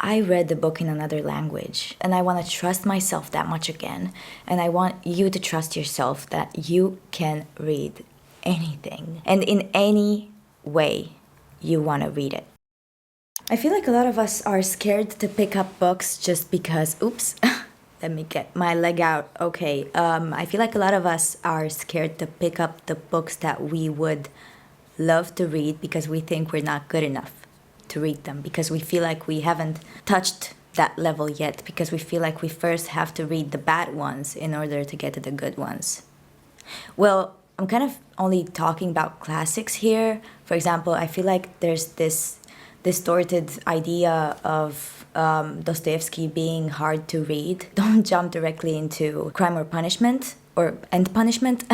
I read the book in another language, and I want to trust myself that much again. And I want you to trust yourself that you can read anything and in any way you want to read it. I feel like a lot of us are scared to pick up books just because, oops, let me get my leg out. Okay, I feel like a lot of us are scared to pick up the books that we would love to read because we think we're not good enough to read them, because we feel like we haven't touched that level yet, because we feel like we first have to read the bad ones in order to get to the good ones. Well, I'm kind of only talking about classics here. For example, I feel like there's this distorted idea of Dostoevsky being hard to read. Don't jump directly into Crime or Punishment, and Punishment.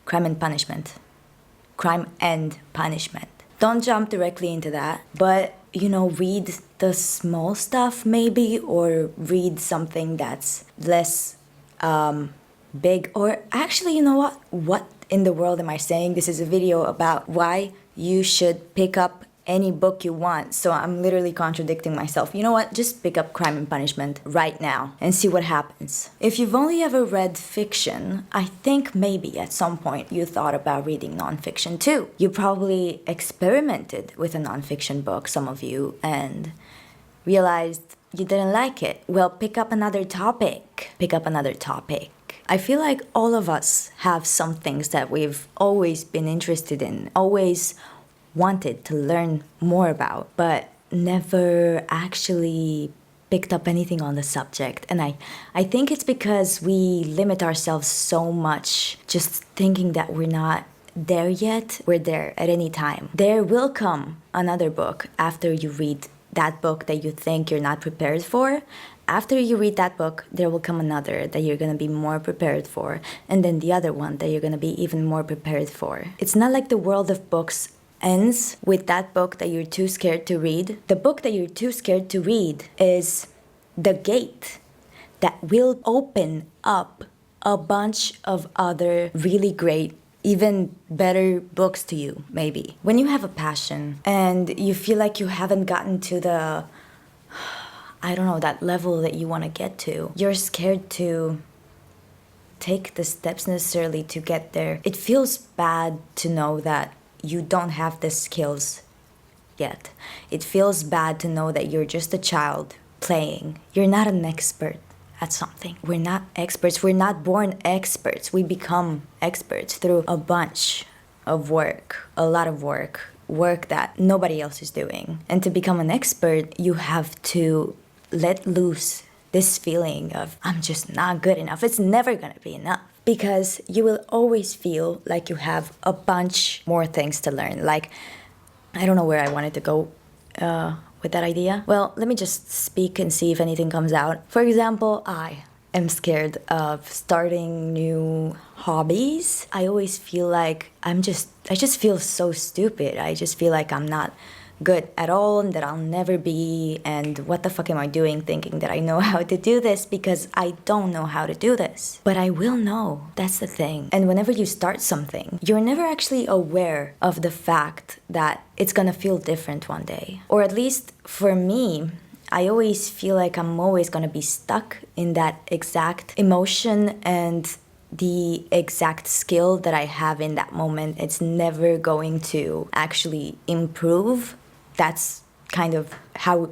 Crime and Punishment. Crime and Punishment. Don't jump directly into that, but read the small stuff maybe, or read something that's less big. Or actually, you know what? What in the world am I saying? This is a video about why you should pick up any book you want, so I'm literally contradicting myself. You know what? Just pick up Crime and Punishment right now and see what happens. If you've only ever read fiction, I think maybe at some point you thought about reading nonfiction too. You probably experimented with a nonfiction book, some of you, and realized you didn't like it. Well, pick up another topic. Pick up another topic. I feel like all of us have some things that we've always been interested in, always wanted to learn more about, but never actually picked up anything on the subject. And I think it's because we limit ourselves so much, just thinking that we're not there yet. We're there at any time. There will come another book after you read that book that you think you're not prepared for. After you read that book, there will come another that you're going to be more prepared for, and then the other one that you're going to be even more prepared for. It's not like the world of books ends with that book that you're too scared to read. The book that you're too scared to read is the gate that will open up a bunch of other really great, even better books to you, maybe. When you have a passion and you feel like you haven't gotten to the, that level that you want to get to, you're scared to take the steps necessarily to get there. It feels bad to know that you don't have the skills yet. It feels bad to know that you're just a child playing. You're not an expert at something. We're not experts. We're not born experts. We become experts through a bunch of work, a lot of work that nobody else is doing. And to become an expert, you have to let loose this feeling of, I'm just not good enough. It's never gonna be enough. Because you will always feel like you have a bunch more things to learn. Like, I don't know where I wanted to go with that idea. Well, let me just speak and see if anything comes out. For example, I am scared of starting new hobbies. I always feel like I just feel so stupid. I just feel like I'm not good at all and that I'll never be, and what the fuck am I doing thinking that I know how to do this, because I don't know how to do this. But I will know. That's the thing. And whenever you start something, you're never actually aware of the fact that it's gonna feel different one day. Or at least for me, I always feel like I'm always gonna be stuck in that exact emotion and the exact skill that I have in that moment. It's never going to actually improve. That's kind of how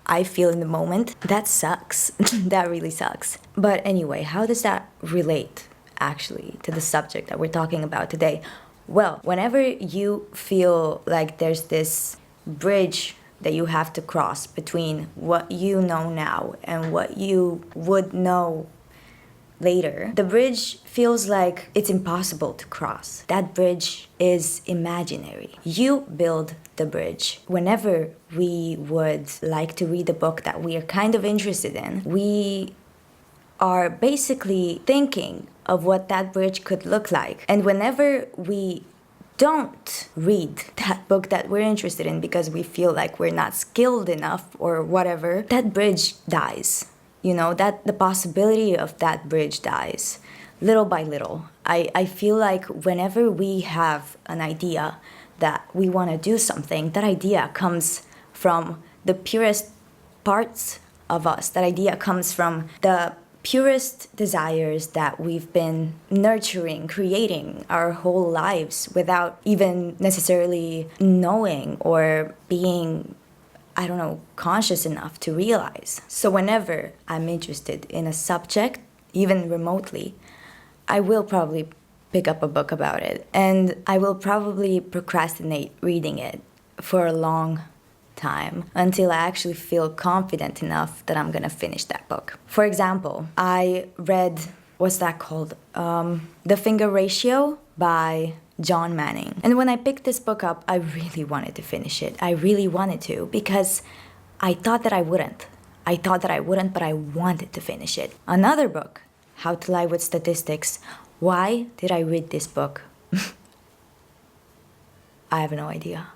I feel in the moment. That sucks. That really sucks. But anyway, how does that relate actually to the subject that we're talking about today? Well, whenever you feel like there's this bridge that you have to cross between what you know now and what you would know later, the bridge feels like it's impossible to cross. That bridge is imaginary. You build the bridge. Whenever we would like to read a book that we are kind of interested in, we are basically thinking of what that bridge could look like. And whenever we don't read that book that we're interested in because we feel like we're not skilled enough or whatever, that bridge dies. That the possibility of that bridge dies little by little. I feel like whenever we have an idea that we want to do something, that idea comes from the purest parts of us. That idea comes from the purest desires that we've been nurturing, creating our whole lives without even necessarily knowing or being, I don't know, conscious enough to realize. So whenever I'm interested in a subject, even remotely, I will probably pick up a book about it, and I will probably procrastinate reading it for a long time until I actually feel confident enough that I'm gonna finish that book. For example, I read, what's that called? The Finger Ratio by John Manning. And when I picked this book up, I really wanted to finish it. I really wanted to, because I thought that I wouldn't. But I wanted to finish it. Another book, How to Lie with Statistics. Why did I read this book? I have no idea.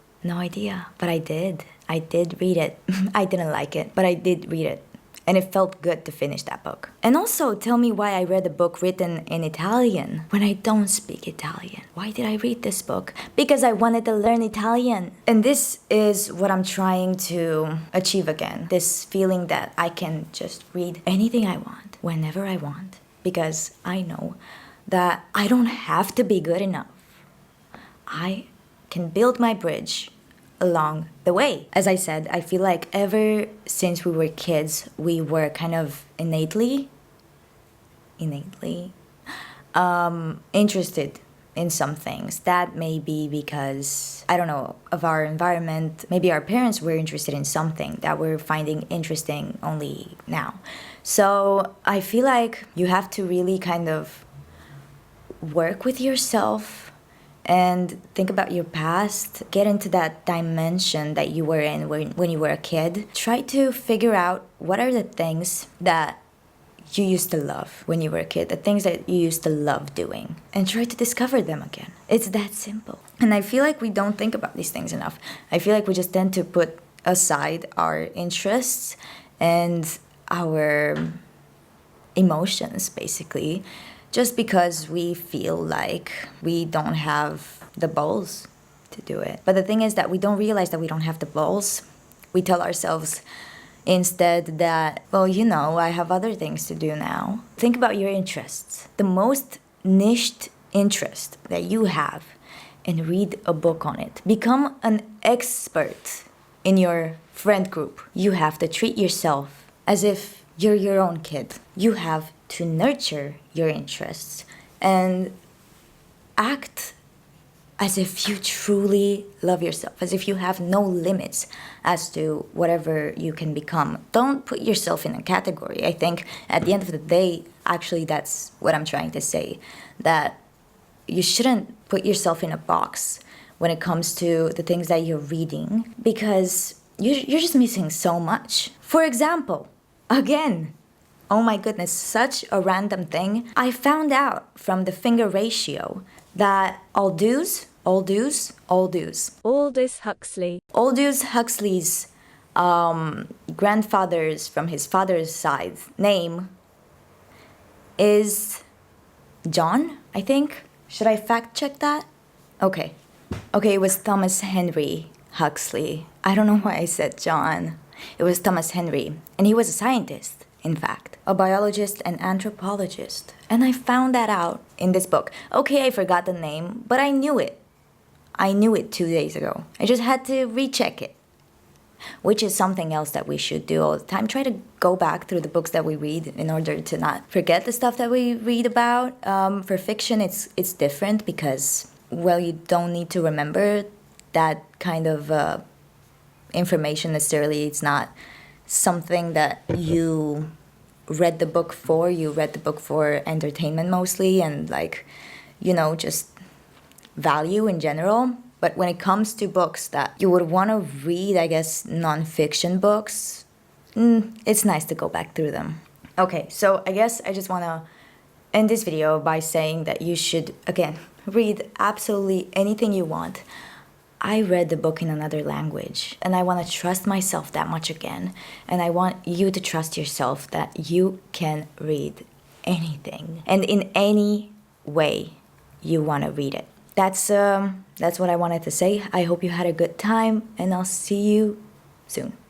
But I did. I did read it. I didn't like it, but I did read it. And it felt good to finish that book. And also, tell me why I read a book written in Italian when I don't speak Italian. Why did I read this book? Because I wanted to learn Italian. And this is what I'm trying to achieve again. This feeling that I can just read anything I want, whenever I want. Because I know that I don't have to be good enough. I can build my bridge along the way. As I said, I feel like ever since we were kids, we were kind of innately interested in some things. That may be because, I don't know, of our environment. Maybe our parents were interested in something that we're finding interesting only now. So I feel like you have to really kind of work with yourself and think about your past. Get into that dimension that you were in when you were a kid. Try to figure out what are the things that you used to love when you were a kid, the things that you used to love doing, and try to discover them again. It's that simple. And I feel like we don't think about these things enough. I feel like we just tend to put aside our interests and our emotions, basically, just because we feel like we don't have the balls to do it. But the thing is that we don't realize that we don't have the balls. We tell ourselves instead that, well, I have other things to do now. Think about your interests. The most niched interest that you have, and read a book on it. Become an expert in your friend group. You have to treat yourself as if you're your own kid. You have to nurture your interests and act as if you truly love yourself, as if you have no limits as to whatever you can become. Don't put yourself in a category. I think at the end of the day, actually, that's what I'm trying to say, that you shouldn't put yourself in a box when it comes to the things that you're reading, because you're just missing so much. For example, again, oh my goodness, such a random thing. I found out from the Finger Ratio that Aldous Huxley's grandfather's, from his father's side, name is John, I think. Should I fact check that? Okay, it was Thomas Henry Huxley. I don't know why I said John. It was Thomas Henry, and he was a scientist, in fact, a biologist and anthropologist. And I found that out in this book. Okay, I forgot the name, but I knew it. I knew it 2 days ago. I just had to recheck it, which is something else that we should do all the time. Try to go back through the books that we read in order to not forget the stuff that we read about. For fiction, it's different because, well, you don't need to remember that kind of information necessarily. It's not something that you read the book for. You read the book for entertainment mostly, and just value in general. But when it comes to books that you would want to read, I guess non-fiction books, it's nice to go back through them. Okay, so I guess I just want to end this video by saying that you should, again, read absolutely anything you want. I read the book in another language, and I want to trust myself that much again. And I want you to trust yourself that you can read anything, and in any way you want to read it. That's what I wanted to say. I hope you had a good time, and I'll see you soon.